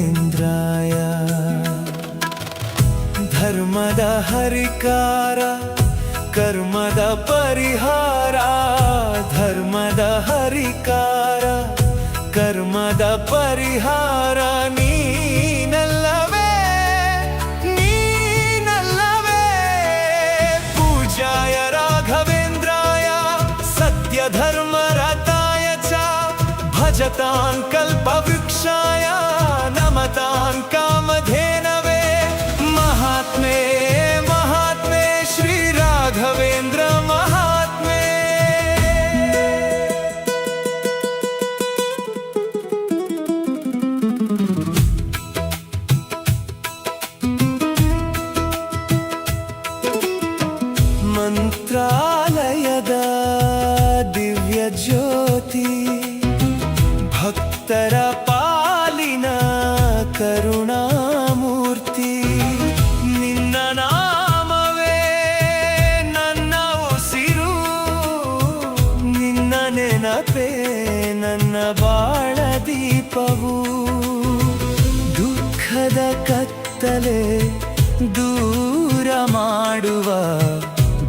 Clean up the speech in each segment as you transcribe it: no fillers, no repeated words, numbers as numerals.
ರಾಘವೇಂದ್ರಾಯ ಧರ್ಮದ ಹರಿಕಾರ ಕರ್ಮದ ಪರಿಹಾರ ಧರ್ಮದ ಹರಿಕಾರ ಕರ್ಮದ ಪರಿಹಾರ ನೀನಲ್ಲವೇ ನೀನಲ್ಲವೇ ಪೂಜ್ಯಾಯ ರಾಘವೇಂದ್ರಾಯ ಸತ್ಯ ಧರ್ಮ ರತಾಯ ಚ ಭಜತಾನ್ ಕಲ್ಪವೃಕ್ಷಾಯ ನಮತಾನ್ ಕಾಮಧೇನವೇ ಮಹಾತ್ಮೇ ಮಹಾತ್ಮೇ ಶ್ರೀ ರಾಘವೇಂದ್ರ ಮಹಾತ್ಮೇ ಮಂತ್ರಾಲಯದ ದಿವ್ಯ ಜ್ಯೋತಿ ಭಕ್ತರ ಪಾಲಿನ ಕರುಣಾಮೂರ್ತಿ ನಿನ್ನ ನಾಮವೇ ನನ್ನ ಉಸಿರು ನಿನ್ನ ನೆನಪೇ ನನ್ನ ಬಾಳ ದೀಪವು ದುಃಖದ ಕತ್ತಲೆ ದೂರ ಮಾಡುವ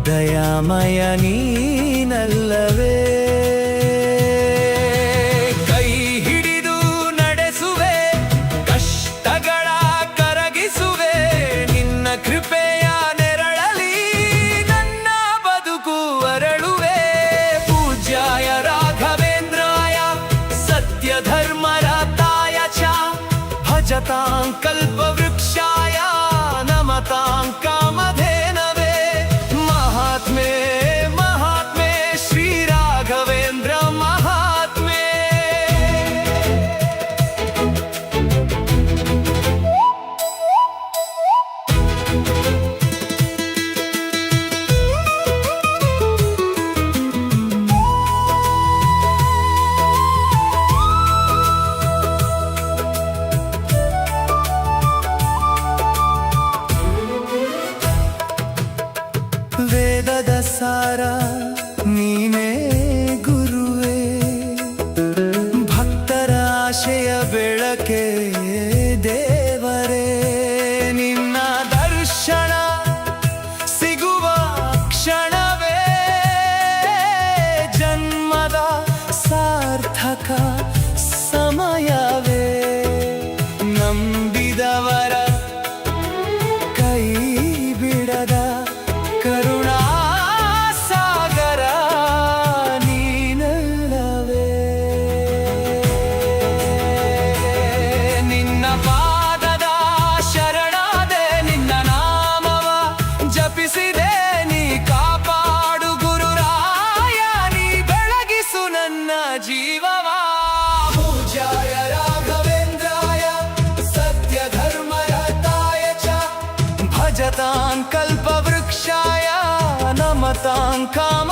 ದಯಾಮಯ ನೀನಲ್ಲವೇ ಕೈ ಹಿಡಿದು ನಡೆಸುವೆ ಕಷ್ಟಗಳ ಕರಗಿಸುವೆ ನಿನ್ನ ಕೃಪೆಯ ನೆರಳಲಿ ನನ್ನ ಬದುಕು ಅರಳುವೆ ಪೂಜ್ಯಾಯ ರಾಘವೇಂದ್ರಾಯ ಸತ್ಯ ಧರ್ಮ ರತಾಯ ಚ ಭಜತಾಂ ಕಲ್ಪವೃಕ್ಷಾಯ ನಮತಾಂ ಕಾಮಧೇನವೇ ಮಹಾತ್ಮೇ ಮಹಾತ್ಮೇ ಶ್ರೀ ರಾಘವೇಂದ್ರ ಮಹಾತ್ಮೇ ವೇದದ ಸಾರ ನೀನೇ ಗುರುವೇ ಭಕ್ತರ ಆಶಯ ಬೆಳಕೆ ದೇವರೇ ನಿನ್ನ ದರ್ಶನ ಸಿಗುವ ಕ್ಷಣವೇ ಜನ್ಮದ ಸಾರ್ಥಕ ಸಮಯವೇ ನಂಬಿದವರ ಕೈ ಬಿಡದ ಕರುಣಾ ಸಾಗರ ನೀನಲ್ಲವೇ ನಿನ್ನ ಪಾದದ ಶರಣಾದೆ ನಿನ್ನ ನಾಮವ ಜಪಿಸಿದೆ ನೀ ಕಾಪಾಡು ಗುರುರಾಯ ನೀ ಬೆಳಗಿಸು ನನ್ನ ಜೀವವ ಪೂಜ್ಯಾಯ ರಾಘವೇಂದ್ರಾಯ ಸತ್ಯ ಧರ್ಮ ರತಾಯ ಚ ಭಜತಾನ್ ಕಲ್ಪವೃಕ್ಷಾಯ ನಮತಾಂ ಕಾಮ